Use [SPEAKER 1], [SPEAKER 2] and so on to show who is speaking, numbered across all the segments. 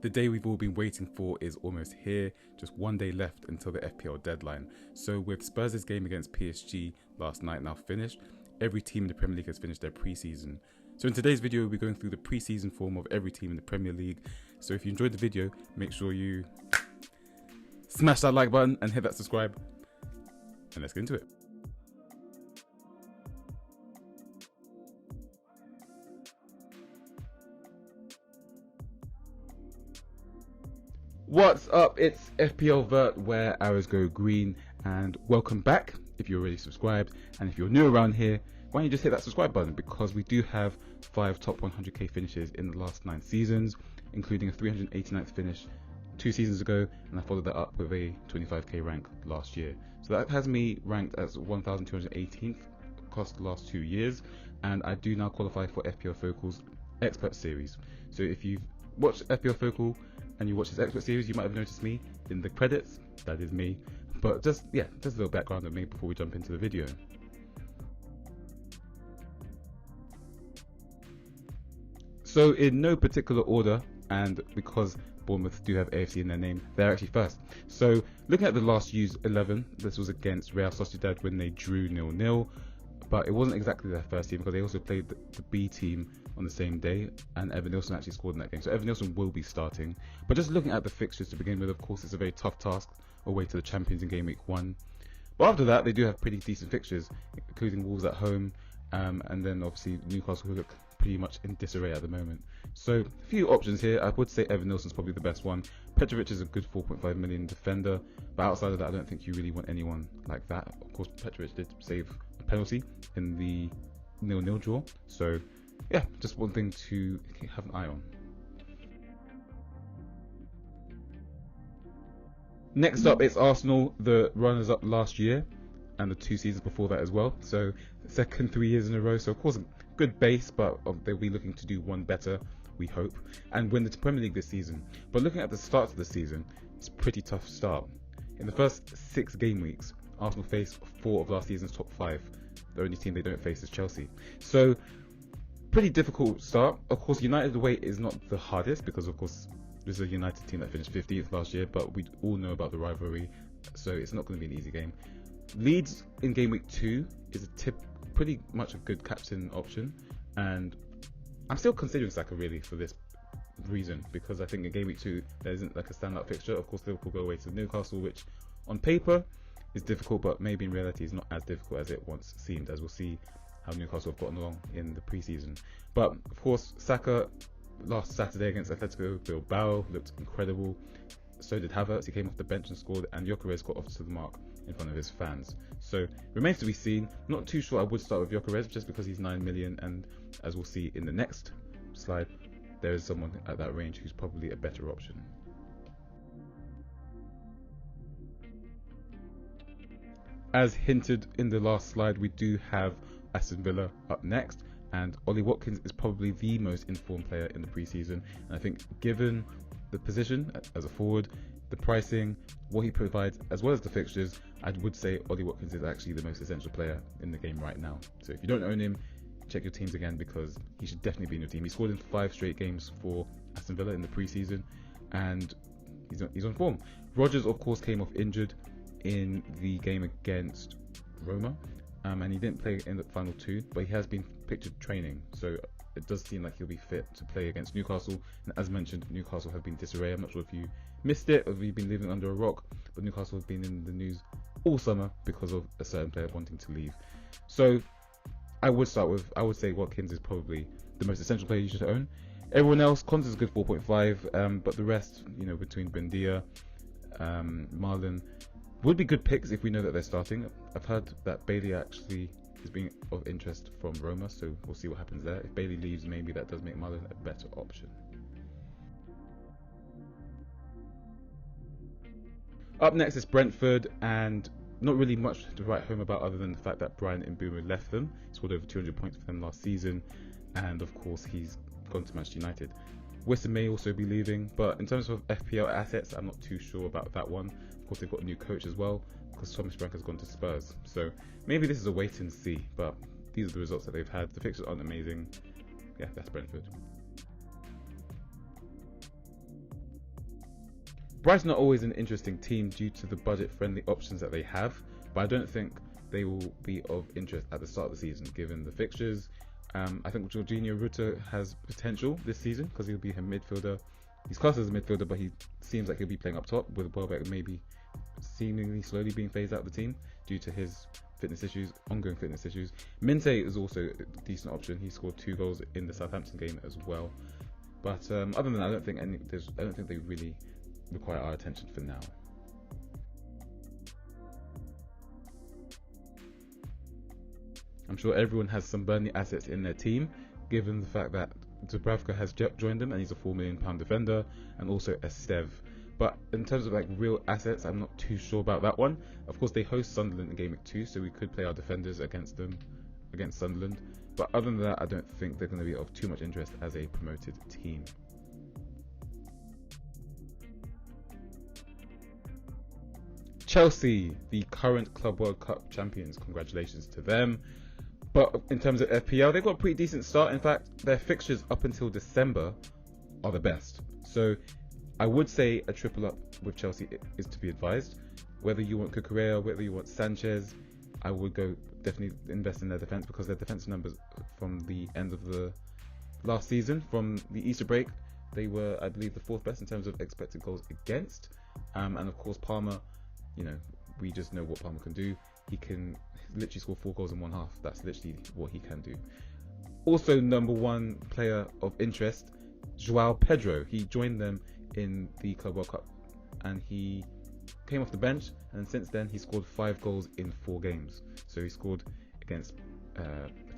[SPEAKER 1] The day we've all been waiting for is almost here, just one day left until the FPL deadline. So with Spurs' game against PSG last night now finished, every team in the Premier League has finished their pre-season. So in today's video, we'll be going through the pre-season form of every team in the Premier League. So if you enjoyed the video, make sure you smash that like button and hit that subscribe. And let's get into it. What's up? It's FPL Vert, where arrows go green, and welcome back if you're already subscribed. And if you're new around here, why don't you just hit that subscribe button, because we do have 5 top 100k finishes in the last 9 seasons, including a 389th finish 2 seasons ago, and I followed that up with a 25k rank last year. So that has me ranked as 1218th across the last 2 years, and I do now qualify for FPL Focal's Expert Series. So if you've watched FPL Focal and you watch this expert series, you might have noticed me in the credits. That is me. But just a little background of me before we jump into the video. So in no particular order, and because Bournemouth do have AFC in their name, they're actually first. So looking at the last used 11, this was against Real Sociedad when they drew 0-0. But it wasn't exactly their first team, because they also played the B team on the same day, and Evan Nilsson actually scored in that game. So Evan Nilsson will be starting. But just looking at the fixtures to begin with, of course, it's a very tough task away to the champions in game week 1. But after that, they do have pretty decent fixtures, including Wolves at home, and then obviously Newcastle, who look pretty much in disarray at the moment. So a few options here. I would say Evan Nilsson's probably the best one. Petrovic is a good 4.5 million defender, but outside of that, I don't think you really want anyone like that. Of course, Petrovic did save a penalty in the 0-0 draw, so yeah, just one thing to have an eye on. Next up, it's Arsenal, the runners-up last year and the 2 seasons before that as well. So second 3 years in a row. So of course, a good base, but they'll be looking to do one better, we hope, and win the Premier League this season. But looking at the start of the season, it's a pretty tough start. In the first 6 game weeks, Arsenal faced 4 of last season's top 5. The only team they don't face is Chelsea. So pretty difficult start. Of course, United away is not the hardest, because of course this is a United team that finished 15th last year, but we all know about the rivalry, so it's not going to be an easy game. Leeds in game week 2 is pretty much a good captain option, and I'm still considering Saka really for this reason, because I think in game week 2 there isn't like a standout fixture. Of course, Liverpool go away to Newcastle, which on paper is difficult, but maybe in reality is not as difficult as it once seemed, as we'll see how Newcastle have gotten along in the pre-season. But of course, Saka last Saturday against Atletico Bilbao looked incredible. So did Havertz. He came off the bench and scored, and Gyökeres got off to the mark in front of his fans. So remains to be seen. Not too sure I would start with Gyökeres, just because he's 9 million, and as we'll see in the next slide, there is someone at that range who's probably a better option. As hinted in the last slide, we do have Aston Villa up next, and Ollie Watkins is probably the most informed player in the preseason. And I think given the position as a forward, the pricing, what he provides, as well as the fixtures, I would say Ollie Watkins is actually the most essential player in the game right now. So if you don't own him, check your teams again, because he should definitely be in your team. He scored in 5 straight games for Aston Villa in the preseason, and he's on form. Rodgers, of course, came off injured in the game against Roma, and he didn't play in the final 2, but he has been pictured training, so it does seem like he'll be fit to play against Newcastle. And as mentioned, Newcastle have been disarray. I'm not sure if you missed it or if you've been living under a rock, but Newcastle have been in the news all summer because of a certain player wanting to leave. So I would say Watkins is probably the most essential player you should own. Everyone else, Conte is a good 4.5, but the rest, between Buendia, Marlon, would be good picks if we know that they're starting. I've heard that Bailey actually is being of interest from Roma, so we'll see what happens there. If Bailey leaves, maybe that does make Marlon a better option. Up next is Brentford, and not really much to write home about other than the fact that Brian Mbeumo left them. He scored over 200 points for them last season, and of course he's gone to Manchester United. Weston may also be leaving, but in terms of FPL assets, I'm not too sure about that one. Of course, they've got a new coach as well, because Thomas Frank has gone to Spurs. So maybe this is a wait and see, but these are the results that they've had. The fixtures aren't amazing. Yeah, that's Brentford. Brighton are always an interesting team due to the budget-friendly options that they have, but I don't think they will be of interest at the start of the season, given the fixtures. I think Jorginho Rutter has potential this season because he'll be a midfielder. He's classed as a midfielder, but he seems like he'll be playing up top, with Welbeck maybe seemingly slowly being phased out of the team due to his ongoing fitness issues. Minte is also a decent option. He scored 2 goals in the Southampton game as well. But other than that, I don't think they really require our attention for now. I'm sure everyone has some Burnley assets in their team, given the fact that Dubravka has joined them and he's a £4 million defender, and also Estev. But in terms of like real assets, I'm not too sure about that one. Of course, they host Sunderland in Game Week 2, so we could play our defenders against Sunderland. But other than that, I don't think they're going to be of too much interest as a promoted team. Chelsea, the current Club World Cup champions, congratulations to them. But in terms of FPL, they've got a pretty decent start. In fact, their fixtures up until December are the best. So I would say a triple up with Chelsea is to be advised. Whether you want Cucurella, whether you want Sanchez, I would go definitely invest in their defense, because their defensive numbers from the end of the last season, from the Easter break, they were, I believe, the 4th best in terms of expected goals against. And of course, Palmer, we just know what Palmer can do. He can literally score 4 goals in one half. That's literally what he can do. Also, number 1 player of interest, Joao Pedro. He joined them in the Club World Cup and he came off the bench, and since then he scored 5 goals in 4 games. So he scored against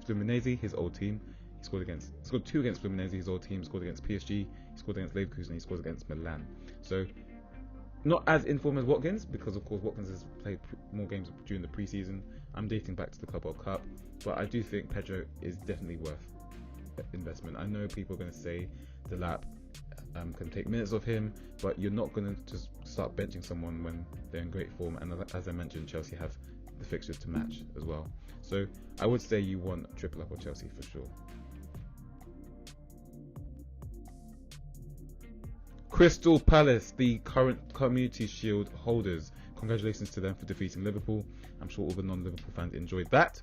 [SPEAKER 1] Fluminense, his old team. He scored 2 against Fluminense, his old team. He scored against PSG. He scored against Leverkusen. He scored against Milan. So not as in form as Watkins, because of course Watkins has played more games during the pre-season. I'm dating back to the Club World Cup, but I do think Pedro is definitely worth investment. I know people are going to say the lap can take minutes of him, but you're not going to just start benching someone when they're in great form. And as I mentioned, Chelsea have the fixtures to match as well. So I would say you want a triple up on Chelsea for sure. Crystal Palace, the current Community Shield holders. Congratulations to them for defeating Liverpool. I'm sure all the non-Liverpool fans enjoyed that.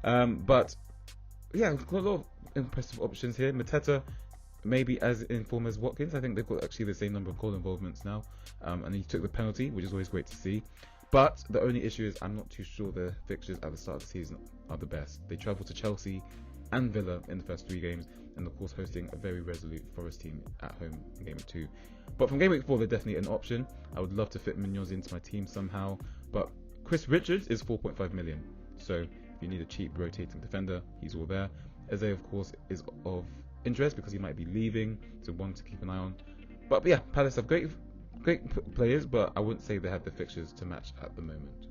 [SPEAKER 1] But yeah, we've got a lot of impressive options here. Mateta, maybe as in form as Watkins. I think they've got actually the same number of goal involvements now. And he took the penalty, which is always great to see. But the only issue is I'm not too sure the fixtures at the start of the season are the best. They travel to Chelsea and Villa in the first 3 games, and of course hosting a very resolute Forest team at home in Game Week 2. But from Game Week 4, they're definitely an option. I would love to fit Munoz into my team somehow, but Chris Richards is 4.5 million. So if you need a cheap rotating defender, he's all there. Eze, of course, is of interest because he might be leaving, so one to keep an eye on. But yeah, Palace have great players, but I wouldn't say they have the fixtures to match at the moment.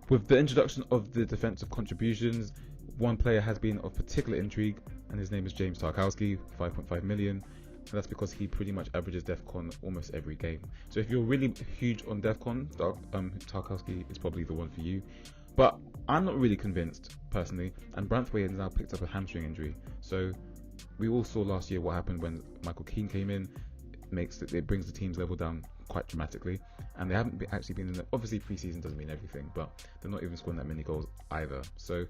[SPEAKER 1] With the introduction of the defensive contributions, one player has been of particular intrigue, and his name is James Tarkowski, 5.5 million. And that's because he pretty much averages DEFCON almost every game. So if you're really huge on DEFCON, Tarkowski is probably the one for you. But I'm not really convinced, personally, and Brantwaite has now picked up a hamstring injury. So we all saw last year what happened when Michael Keane came in. It brings the team's level down quite dramatically, and they haven't actually been in the, obviously pre-season doesn't mean everything, but they're not even scoring that many goals either. So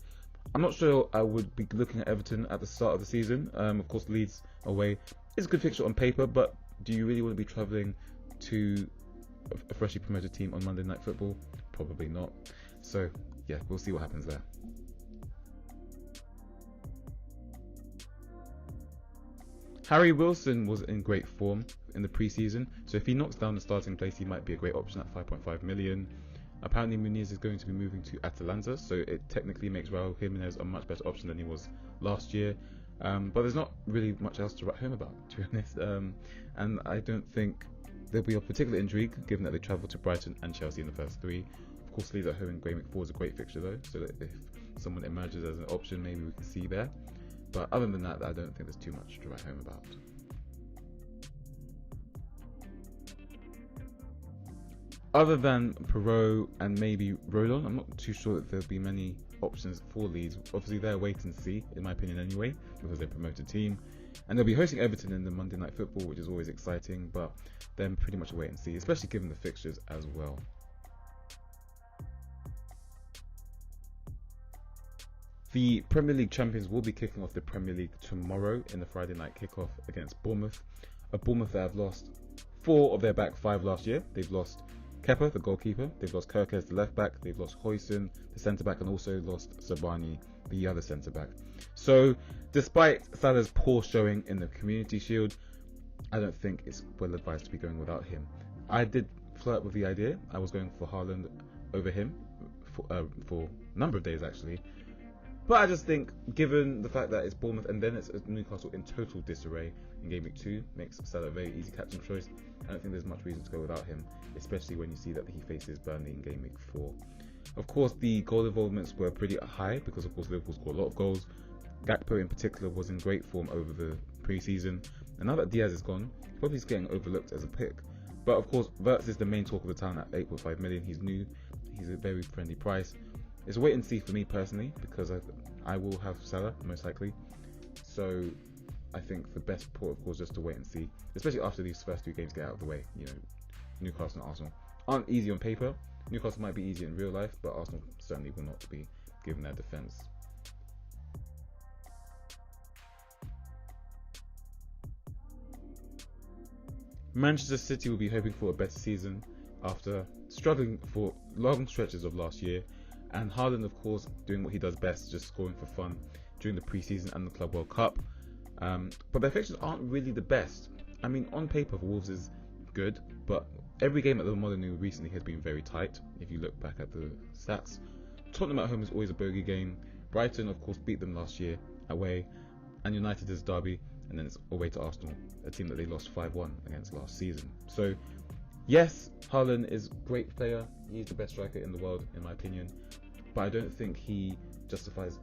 [SPEAKER 1] I'm not sure I would be looking at Everton at the start of the season. Of course, Leeds away is a good fixture on paper, but do you really want to be travelling to a freshly promoted team on Monday Night Football? Probably not. So yeah, we'll see what happens there. Harry Wilson was in great form in the pre-season, so if he knocks down the starting place, he might be a great option at 5.5 million. Apparently Muniz is going to be moving to Atalanta, so it technically makes Raul Jimenez a much better option than he was last year. But there's not really much else to write home about, to be honest. And I don't think there'll be of particular intrigue, given that they travel to Brighton and Chelsea in the first 3. Of course, Leeds at home in Game Week 4 is a great fixture though, so that if someone emerges as an option, maybe we can see there. But other than that, I don't think there's too much to write home about. Other than Perot and maybe Rolon, I'm not too sure that there'll be many options for Leeds. Obviously, they're wait and see, in my opinion, anyway, because they're a promoted team, and they'll be hosting Everton in the Monday Night Football, which is always exciting. But they're pretty much a wait and see, especially given the fixtures as well. The Premier League champions will be kicking off the Premier League tomorrow in the Friday night kickoff against Bournemouth. A Bournemouth that have lost 4 of their back 5 last year. They've lost Kepa, the goalkeeper. They've lost Kirkes, the left back. They've lost Hoyson, the centre back, and also lost Sabani, the other centre back. So, despite Salah's poor showing in the Community Shield, I don't think it's well advised to be going without him. I did flirt with the idea. I was going for Haaland over him for a number of days actually. But I just think, given the fact that it's Bournemouth and then it's Newcastle in total disarray in Game Week 2, makes Salah a very easy captain choice. I don't think there's much reason to go without him, especially when you see that he faces Burnley in Game Week 4. Of course, the goal involvements were pretty high because, of course, Liverpool scored a lot of goals. Gakpo in particular was in great form over the pre-season. And now that Diaz is gone, probably he's getting overlooked as a pick. But, of course, Wirtz is the main talk of the town at 8.5 million. He's new. He's a very friendly price. It's a wait and see for me personally, because I will have Salah most likely. So I think the best port of call is just to wait and see, especially after these first 2 games get out of the way. You know, Newcastle and Arsenal aren't easy on paper. Newcastle might be easy in real life, but Arsenal certainly will not be, given their defence. Manchester City will be hoping for a better season after struggling for long stretches of last year. And Haaland, of course, doing what he does best, just scoring for fun during the pre-season and the Club World Cup. But their fixtures aren't really the best. I mean, on paper, Wolves is good, but every game at the Molineux recently has been very tight, if you look back at the stats. Tottenham at home is always a bogey game. Brighton, of course, beat them last year away. And United is Derby, and then it's away to Arsenal, a team that they lost 5-1 against last season. So, yes, Haaland is a great player. He's the best striker in the world, in my opinion. But I don't think he justifies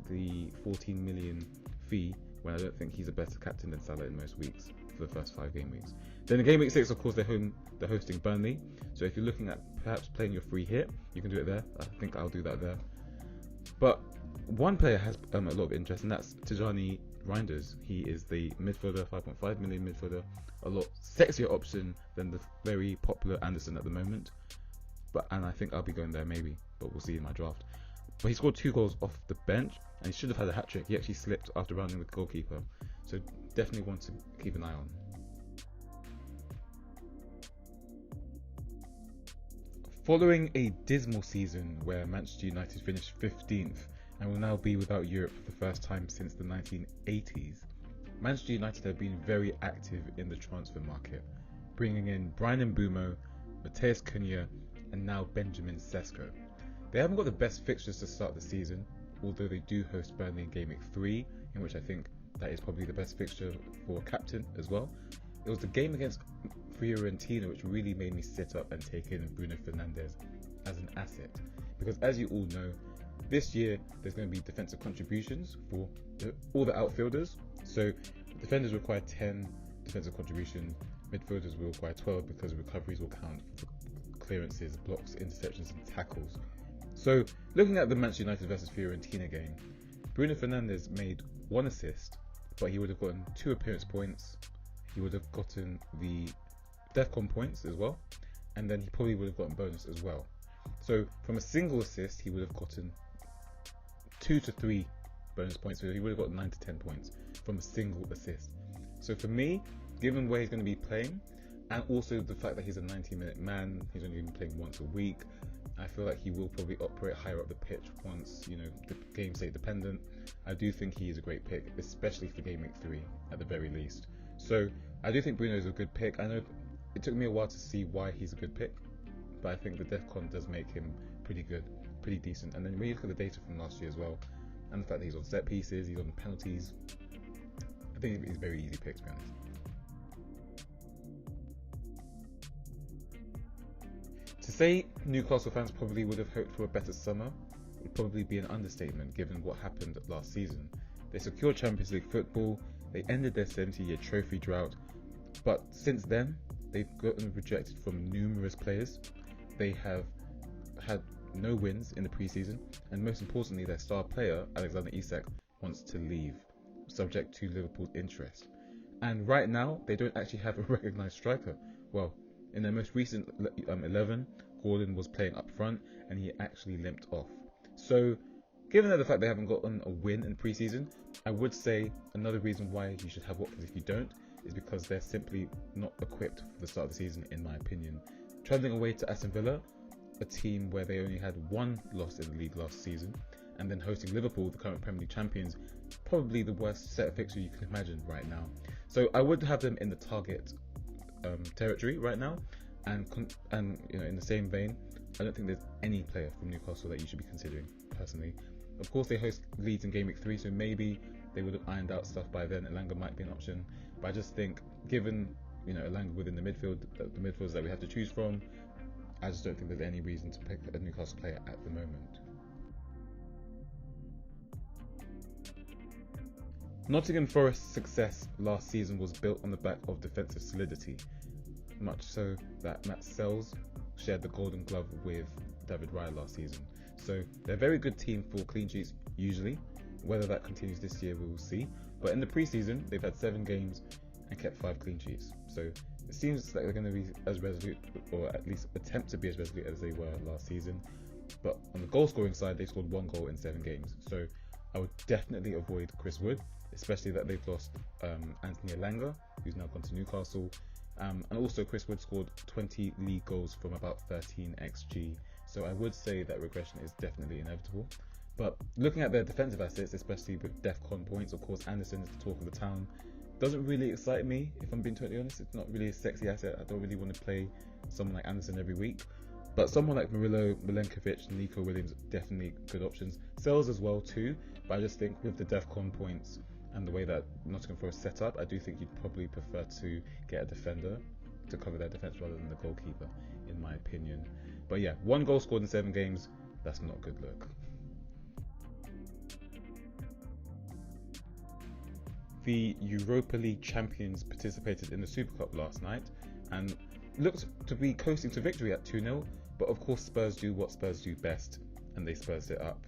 [SPEAKER 1] the 14 million fee when I don't think he's a better captain than Salah in most weeks for the first 5 game weeks. Then in Game Week 6, of course, they're hosting Burnley. So if you're looking at perhaps playing your free hit, you can do it there. I think I'll do that there. But one player has a lot of interest, and that's Tijani Reinders. He is the midfielder, 5.5 million midfielder, a lot sexier option than the very popular Anderson at the moment. And I think I'll be going there maybe, but we'll see in my draft. But he scored 2 goals off the bench, and he should have had a hat-trick. He actually slipped after rounding the goalkeeper, so definitely want to keep an eye on. Following a dismal season where Manchester United finished 15th and will now be without Europe for the first time since the 1980s, Manchester United have been very active in the transfer market, bringing in Bryan Mbeumo, Matheus Cunha, and now Benjamin Sesko. They haven't got the best fixtures to start the season, although they do host Burnley in Game Week 3, in which I think that is probably the best fixture for a captain as well. It was the game against Fiorentina which really made me sit up and take in Bruno Fernandes as an asset, because as you all know, this year there's going to be defensive contributions for all the outfielders. So defenders require 10 defensive contributions, midfielders will require 12 because recoveries will count for clearances, blocks, interceptions and tackles. So looking at the Manchester United versus Fiorentina game, Bruno Fernandes made 1 assist, but he would have gotten 2 appearance points, he would have gotten the DEFCON points as well, and then he probably would have gotten bonus as well. So from a single assist he would have gotten 2 to 3 bonus points, so he would have got 9 to 10 points from a single assist. So for me, given where he's going to be playing, and also the fact that he's a 90-minute man, he's only been playing once a week, I feel like he will probably operate higher up the pitch once, you know, the game's state dependent. I do think he is a great pick, especially for Game Week 3 at the very least. So I do think Bruno is a good pick. I know it took me a while to see why he's a good pick, but I think the DEFCON does make him pretty good, pretty decent. And then when you look at the data from last year as well, and the fact that he's on set pieces, he's on penalties, I think he's a very easy pick, to be honest. To say Newcastle fans probably would have hoped for a better summer would probably be an understatement given what happened last season. They secured Champions League football, they ended their 70-year trophy drought, but since then they've gotten rejected from numerous players. They have had no wins in the preseason, and most importantly, their star player, Alexander Isak, wants to leave, subject to Liverpool's interest. And right now, they don't actually have a recognised striker. Well, in their most recent 11, Gordon was playing up front, and he actually limped off. So, given that the fact they haven't gotten a win in preseason, I would say another reason why you should have Watford if you don't is because they're simply not equipped for the start of the season, in my opinion. Travelling away to Aston Villa, a team where they only had one loss in the league last season, and then hosting Liverpool, the current Premier League champions, probably the worst set of fixture you can imagine right now. So I would have them in the target territory right now, and in the same vein, I don't think there's any player from Newcastle that you should be considering personally. Of course, they host Leeds in game week 3, so maybe they would have ironed out stuff by then. Elanga might be an option, but I just think, given Elanga within the midfield, the midfielders that we have to choose from, I just don't think there's any reason to pick a Newcastle player at the moment. Nottingham Forest's success last season was built on the back of defensive solidity, much so that Matt Sells shared the Golden Glove with David Raya last season. So they're a very good team for clean sheets usually. Whether that continues this year, we will see. But in the preseason, they've had 7 games and kept 5 clean sheets. So it seems like they're going to be as resolute, or at least attempt to be as resolute as they were last season. But on the goal scoring side, they scored 1 goal in 7 games. So I would definitely avoid Chris Wood, especially that they've lost Anthony Elanga, who's now gone to Newcastle. And also Chris Wood scored 20 league goals from about 13 XG. So I would say that regression is definitely inevitable. But looking at their defensive assets, especially with DEFCON points, of course Anderson is the talk of the town. Doesn't really excite me, if I'm being totally honest. It's not really a sexy asset. I don't really want to play someone like Anderson every week. But someone like Murillo, Milenkovic, Nico Williams, definitely good options. Sells as well too, but I just think with the DEFCON points and the way that Nottingham Forest set up, I do think you'd probably prefer to get a defender to cover their defence rather than the goalkeeper, in my opinion. But yeah, 1 goal scored in 7 games, that's not a good look. The Europa League champions participated in the Super Cup last night and looked to be coasting to victory at 2-0, but of course Spurs do what Spurs do best, and they Spursed it up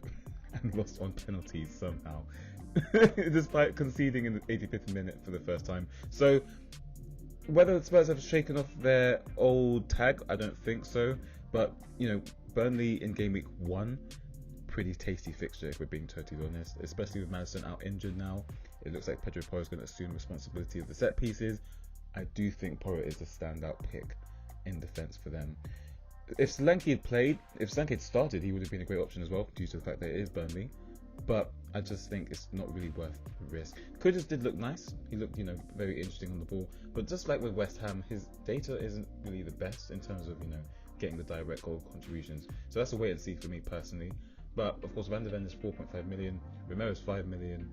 [SPEAKER 1] and lost on penalties somehow, despite conceding in the 85th minute for the first time. So whether the Spurs have shaken off their old tag, I don't think so, but Burnley in game week 1, pretty tasty fixture if we're being totally honest, especially with Maddison out injured now. It looks like Pedro Porro is going to assume responsibility of the set pieces. I do think Porro is a standout pick in defence for them. If Solanke had started, he would have been a great option as well, due to the fact that it is Burnley. But I just think it's not really worth the risk. Kudus did look nice. He looked, very interesting on the ball. But just like with West Ham, his data isn't really the best in terms of, getting the direct goal contributions. So that's a wait and see for me personally. But of course, Van der Ven is 4.5 million. Romero's 5 million.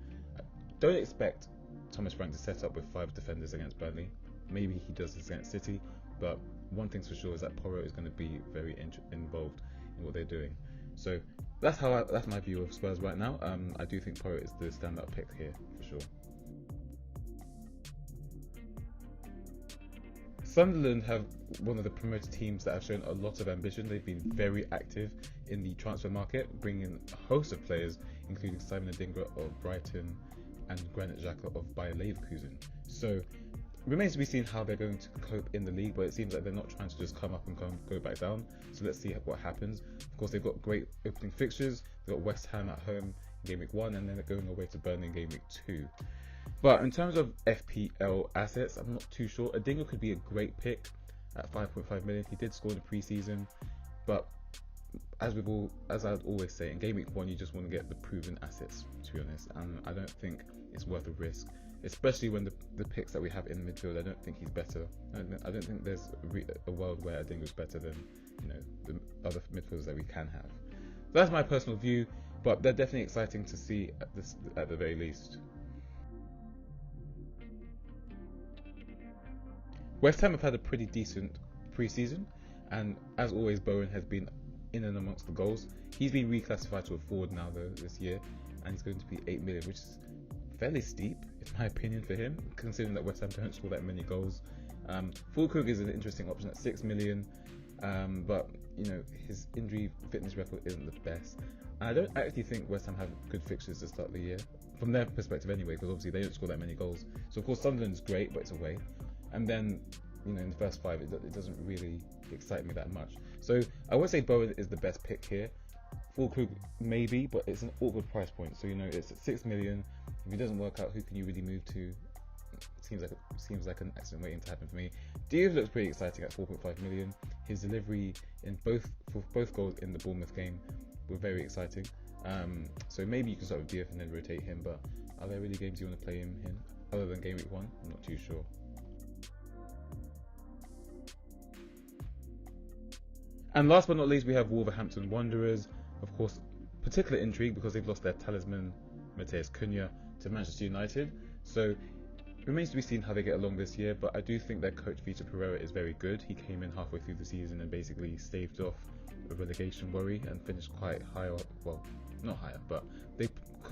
[SPEAKER 1] Don't expect Thomas Frank to set up with 5 defenders against Burnley. Maybe he does this against City, but one thing's for sure is that Porro is going to be very involved in what they're doing. So that's my view of Spurs right now. I do think Porro is the standout pick here for sure. Sunderland have one of the promoted teams that have shown a lot of ambition. They've been very active in the transfer market, bringing in a host of players, including Simon Adingra of Brighton and Granit Xhaka of Bayer Leverkusen. So remains to be seen how they're going to cope in the league, but it seems like they're not trying to just come up and go back down. So let's see what happens. Of course, they've got great opening fixtures. They've got West Ham at home in game week 1, and then they're going away to Burnley in game week 2. But in terms of FPL assets, I'm not too sure. Adingra could be a great pick at 5.5 million. He did score in the preseason, but as I'd always say, in game week 1, you just want to get the proven assets, to be honest. And I don't think it's worth a risk, especially when the picks that we have in midfield. I don't think he's better. I don't think there's a world where Adingra's better than the other midfielders that we can have. So that's my personal view, but they're definitely exciting to see at the very least. West Ham have had a pretty decent pre-season, and as always, Bowen has been in and amongst the goals. He's been reclassified to a forward now though this year, and he's going to be 8 million, which is fairly steep in my opinion for him, considering that West Ham don't score that many goals. Fulkrug is an interesting option at 6 million, but his injury fitness record isn't the best. And I don't actually think West Ham have good fixtures to start the year, from their perspective anyway, because obviously they don't score that many goals. So of course Sunderland's great, but it's away. And then, in the first 5, it doesn't really excite me that much. So I would say Bowen is the best pick here. Fulham maybe, but it's an awkward price point. So it's at 6 million. If it doesn't work out, who can you really move to? It seems like an accident waiting to happen for me. Diaz looks pretty exciting at 4.5 million. His delivery for both goals in the Bournemouth game were very exciting. So maybe you can start with Diaz and then rotate him. But are there really games you want to play him in other than game week 1? I'm not too sure. And last but not least, we have Wolverhampton Wanderers. Of course, particular intrigue because they've lost their talisman, Mateus Cunha, to Manchester United. So it remains to be seen how they get along this year, but I do think their coach Vitor Pereira is very good. He came in halfway through the season and basically staved off a relegation worry and finished quite high up. Well, not higher, but they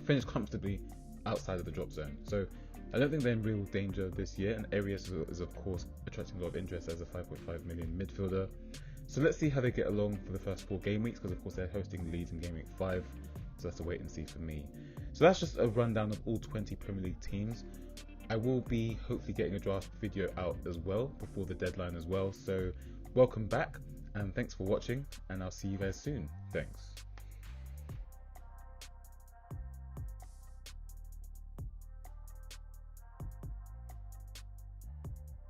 [SPEAKER 1] finished comfortably outside of the drop zone. So I don't think they're in real danger this year, and Arias is of course attracting a lot of interest as a 5.5 million midfielder. So let's see how they get along for the first 4 game weeks, because of course they're hosting Leeds in game week 5, so that's a wait and see for me. So that's just a rundown of all 20 Premier League teams. I will be hopefully getting a draft video out as well before the deadline as well. So welcome back and thanks for watching, and I'll see you guys soon. Thanks.